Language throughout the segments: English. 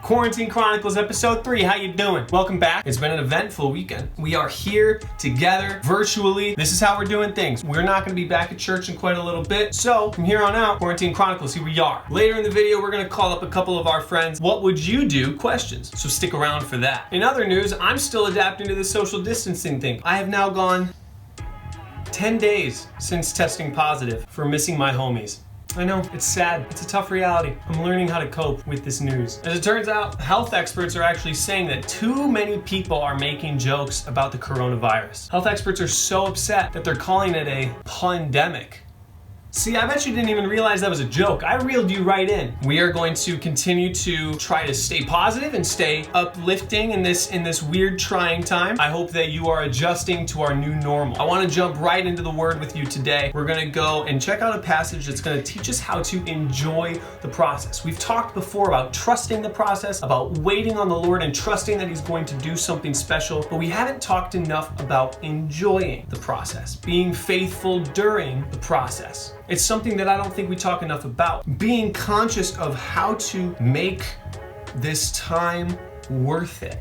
Quarantine Chronicles episode 3, how you doing? Welcome back. It's been an eventful weekend. We are here together virtually. This is how we're doing things. We're not gonna be back at church in quite a little bit. So from here on out, Quarantine Chronicles, here we are. Later in the video, we're gonna call up a couple of our friends. What would you do? Questions. So stick around for that. In other news, I'm still adapting to the social distancing thing. I have now gone 10 days since testing positive for missing my homies. I know, it's sad. It's a tough reality. I'm learning how to cope with this news. As it turns out, health experts are actually saying that too many people are making jokes about the coronavirus. Health experts are so upset that they're calling it a pandemic. See, I bet you didn't even realize that was a joke. I reeled you right in. We are going to continue to try to stay positive and stay uplifting in this weird, trying time. I hope that you are adjusting to our new normal. I want to jump right into the word with you today. We're going to go and check out a passage that's going to teach us how to enjoy the process. We've talked before about trusting the process, about waiting on the Lord and trusting that He's going to do something special, but we haven't talked enough about enjoying the process, being faithful during the process. It's something that I don't think we talk enough about. Being conscious of how to make this time worth it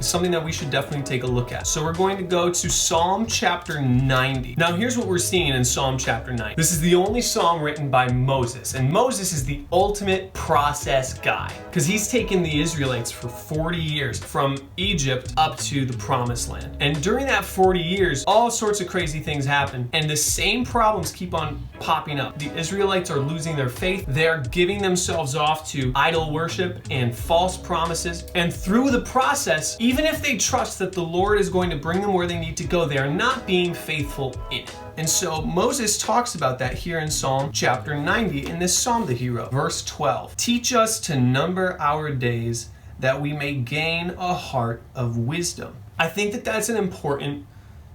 is something that we should definitely take a look at. So we're going to go to Psalm chapter 90. Now here's what we're seeing in Psalm chapter 90. This is the only psalm written by Moses, and Moses is the ultimate process guy because he's taken the Israelites for 40 years from Egypt up to the promised land. And during that 40 years, all sorts of crazy things happen, and the same problems keep on popping up. The Israelites are losing their faith. They're giving themselves off to idol worship and false promises. And through the process, even if they trust that the Lord is going to bring them where they need to go, they are not being faithful in it. And so Moses talks about that here in Psalm chapter 90 in this psalm that he wrote. Verse 12, teach us to number our days that we may gain a heart of wisdom. I think that that's an important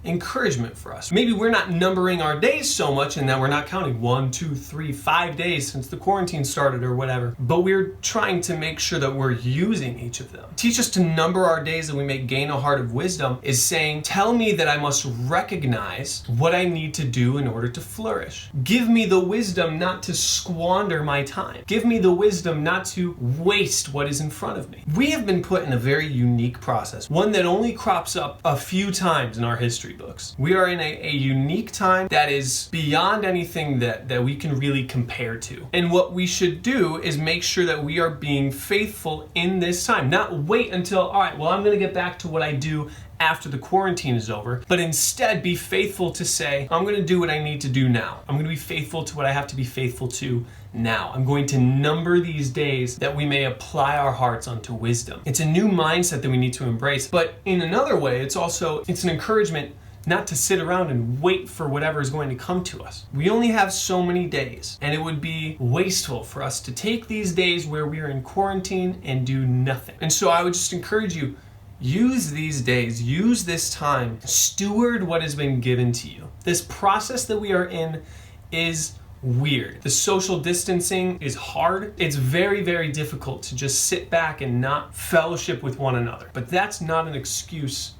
encouragement for us. Maybe we're not numbering our days so much and that we're not counting 1, 2, 3, 5 days since the quarantine started or whatever, but we're trying to make sure that we're using each of them. Teach us to number our days that we may gain a heart of wisdom is saying, tell me that I must recognize what I need to do in order to flourish. Give me the wisdom not to squander my time. Give me the wisdom not to waste what is in front of me. We have been put in a very unique process, one that only crops up a few times in our history books. We are in a unique time that is beyond anything that we can really compare to. And what we should do is make sure that we are being faithful in this time. Not wait until, all right, well, I'm going to get back to what I do after the quarantine is over, but instead be faithful to say, I'm going to do what I need to do now. I'm going to be faithful to what I have to be faithful to now. I'm going to number these days that we may apply our hearts unto wisdom. It's a new mindset that we need to embrace, but in another way, it's an encouragement not to sit around and wait for whatever is going to come to us. We only have so many days, and it would be wasteful for us to take these days where we are in quarantine and do nothing. And so I would just encourage you, use these days, use this time, steward what has been given to you. This process that we are in is weird. The social distancing is hard. It's very, very difficult to just sit back and not fellowship with one another. But that's not an excuse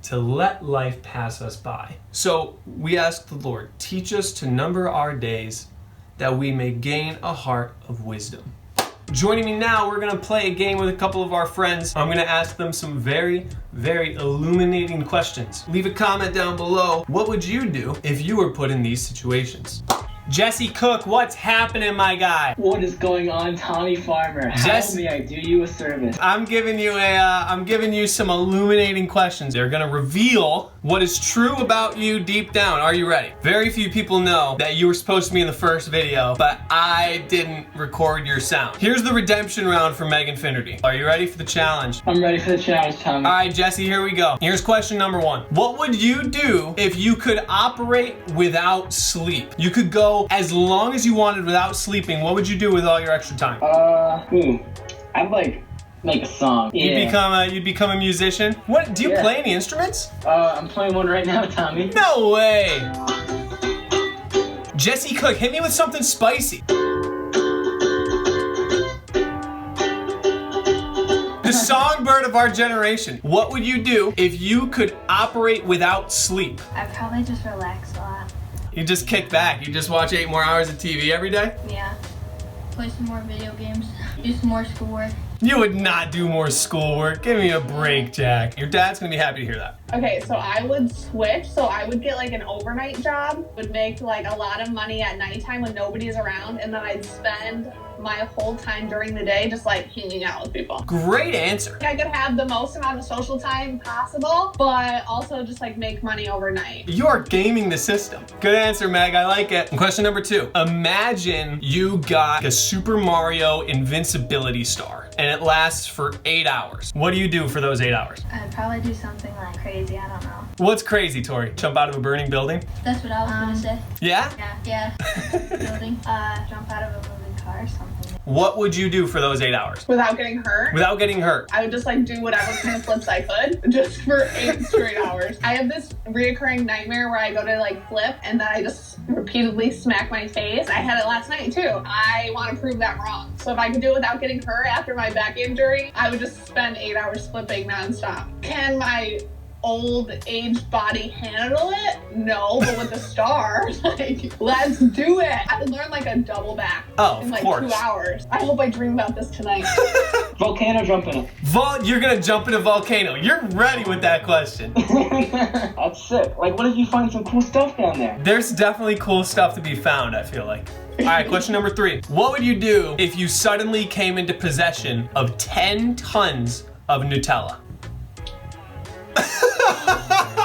to let life pass us by. So we ask the Lord, teach us to number our days that we may gain a heart of wisdom. Joining me now, we're going to play a game with a couple of our friends. I'm going to ask them some very, very illuminating questions. Leave a comment down below. What would you do if you were put in these situations? Jesse Cook, what's happening, my guy? What is going on, Tommy Farmer? How may I do you a service? I'm giving you some illuminating questions. They're gonna reveal what is true about you deep down. Are you ready? Very few people know that you were supposed to be in the first video, but I didn't record your sound. Here's the redemption round for Megan Finnerty. Are you ready for the challenge? I'm ready for the challenge, Tommy. All right, Jesse, here we go. Here's question number 1. What would you do if you could operate without sleep? You could go as long as you wanted without sleeping. What would you do with all your extra time? I'd make a song. Yeah. You'd become a musician? What, do you play any instruments? I'm playing one right now, Tommy. No way! Jesse Cook, hit me with something spicy. The songbird of our generation. What would you do if you could operate without sleep? I'd probably just relax a lot. You just kick back. You just watch 8 more hours of TV every day? Yeah. Play some more video games. Do some more schoolwork. You would not do more schoolwork. Give me a break, Jack. Your dad's gonna be happy to hear that. Okay, so I would switch. So I would get like an overnight job, would make like a lot of money at nighttime when nobody's around, and then I'd spend my whole time during the day just like hanging out with people. Great answer. I could have the most amount of social time possible, but also just like make money overnight. You are gaming the system. Good answer, Meg. I like it. Question number 2. Imagine you got a Super Mario invincibility star and it lasts for 8 hours. What do you do for those 8 hours? I'd probably do something like crazy, I don't know. What's crazy, Tori? Jump out of a burning building? That's what I was gonna say. Yeah? Yeah. Building. Jump out of a moving car or something. What would you do for those 8 hours? Without getting hurt? Without getting hurt. I would just like do whatever kind of flips I could just for 8 straight hours. I have this reoccurring nightmare where I go to like flip and then I just repeatedly smack my face. I had it last night too. I want to prove that wrong. So if I could do it without getting hurt after my back injury, I would just spend 8 hours flipping nonstop. Can my old aged body handle it? No, but with the star, like, let's do it. I would learn like a double back in like 2 hours. I hope I dream about this tonight. Volcano jumping. You're gonna jump in a volcano. You're ready with that question. That's sick. Like, what if you find some cool stuff down there? There's definitely cool stuff to be found, I feel like. All right, question number 3. What would you do if you suddenly came into possession of 10 tons of Nutella?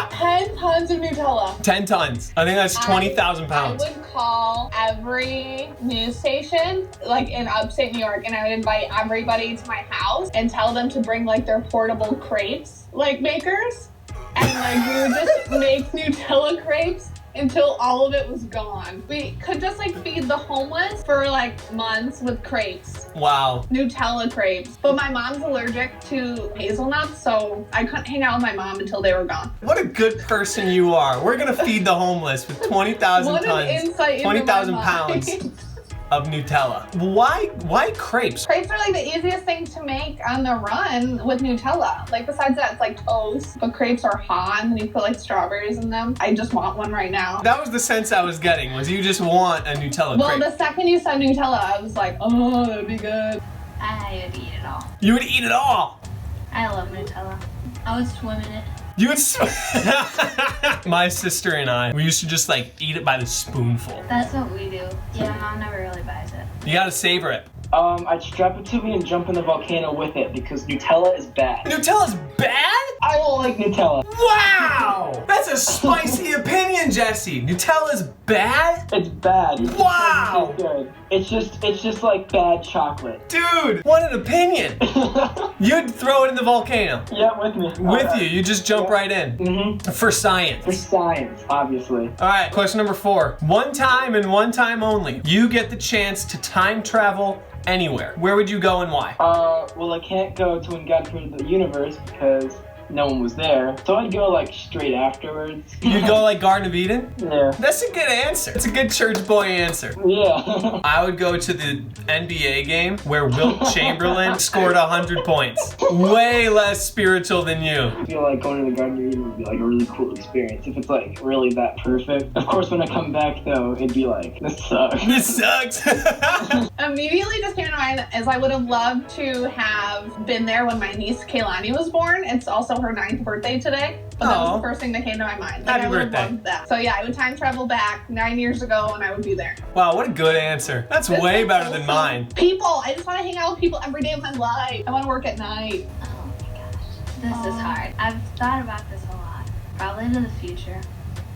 10 tons of Nutella. 10 tons. I think that's 20,000 pounds. I would call every news station, like in upstate New York, and I would invite everybody to my house and tell them to bring like their portable crepes, like makers. And like we would just make Nutella crepes until all of it was gone. We could just like feed the homeless for like months with crepes. Wow. Nutella crepes. But my mom's allergic to hazelnuts, so I couldn't hang out with my mom until they were gone. What a good person you are. We're gonna feed the homeless with 20,000 tons, 20,000 pounds of Nutella. Why crepes? Crepes are like the easiest thing to make on the run with Nutella. Like besides that, it's like toast, but crepes are hot and then you put like strawberries in them. I just want one right now. That was the sense I was getting, was you just want a Nutella Well, crepe. the second you said Nutella, I was like, oh, that'd be good. I would eat it all. You would eat it all. I love Nutella. I would swim in it. You would My sister and I, we used to just like eat it by the spoonful. That's what we do. Yeah, Mom never really buys it. You gotta savor it. I'd strap it to me and jump in the volcano with it because Nutella is bad. Nutella's bad? I don't like Nutella. Wow! That's a spicy opinion, Jesse. Nutella's bad? It's bad. It Wow! doesn't taste good. It's just like bad chocolate. Dude, what an opinion. You'd throw it in the volcano. Yeah, with me. With you, you just jump right in. Mm-hmm. For science. For science, obviously. All right, question number 4. One time and one time only, you get the chance to time travel anywhere. Where would you go and why? Well, I can't go to when God created the universe because no one was there. So I'd go like straight afterwards. You'd go like Garden of Eden? Yeah. That's a good answer. It's a good church boy answer. Yeah. I would go to the NBA game where Wilt Chamberlain scored 100 points. Way less spiritual than you. I feel like going to the Garden of Eden would be like a really cool experience if it's like really that perfect. Of course, when I come back though, it'd be like, this sucks. This sucks. Immediately just came to mind is I would have loved to have been there when my niece Kaylani was born. It's also her 9th birthday today, but that was the first thing that came to my mind. Happy I would have birthday. loved that. So yeah, I would time travel back 9 years ago and I would be there. Wow, what a good answer. That's way better than mine. People, I just want to hang out with people every day of my life. I want to work at night. Oh my gosh. This is hard. I've thought about this a lot. Probably to the future.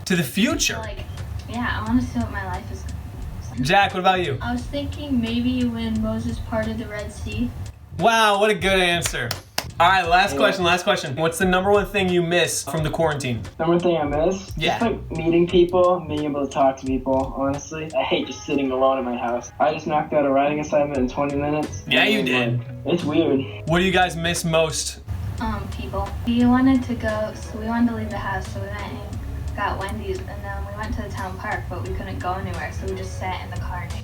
To the future? Like, yeah, I want to see what my life is. Jack, what about you? I was thinking maybe when Moses parted the Red Sea. Wow, what a good answer. All right, last question. What's the number one thing you miss from the quarantine? Number thing I miss? Yeah. Just like meeting people, being able to talk to people, honestly. I hate just sitting alone in my house. I just knocked out a writing assignment in 20 minutes. Yeah, you did. It's weird. What do you guys miss most? People. We wanted to go, so we wanted to leave the house, so we went and got Wendy's, and then we went to the town park, but we couldn't go anywhere, so we just sat in the car and ate.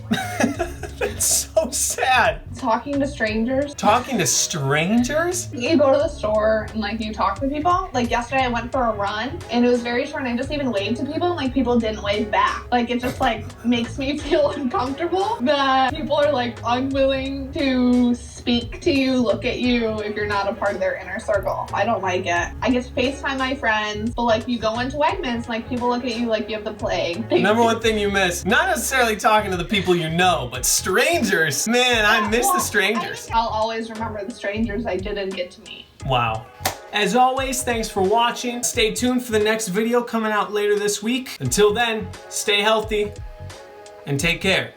That's so sad. Talking to strangers. Talking to strangers? You go to the store and like you talk to people. Like yesterday I went for a run and it was very short and I just even waved to people and like people didn't wave back. Like it just like makes me feel uncomfortable that people are like unwilling to speak speak to you, look at you if you're not a part of their inner circle. I don't like it. I get to FaceTime my friends, but like you go into Wegmans, like people look at you like you have the plague. Number one thing you miss, not necessarily talking to the people you know, but strangers. Man, I miss the strangers. I'll always remember the strangers I didn't get to meet. Wow. As always, thanks for watching. Stay tuned for the next video coming out later this week. Until then, stay healthy and take care.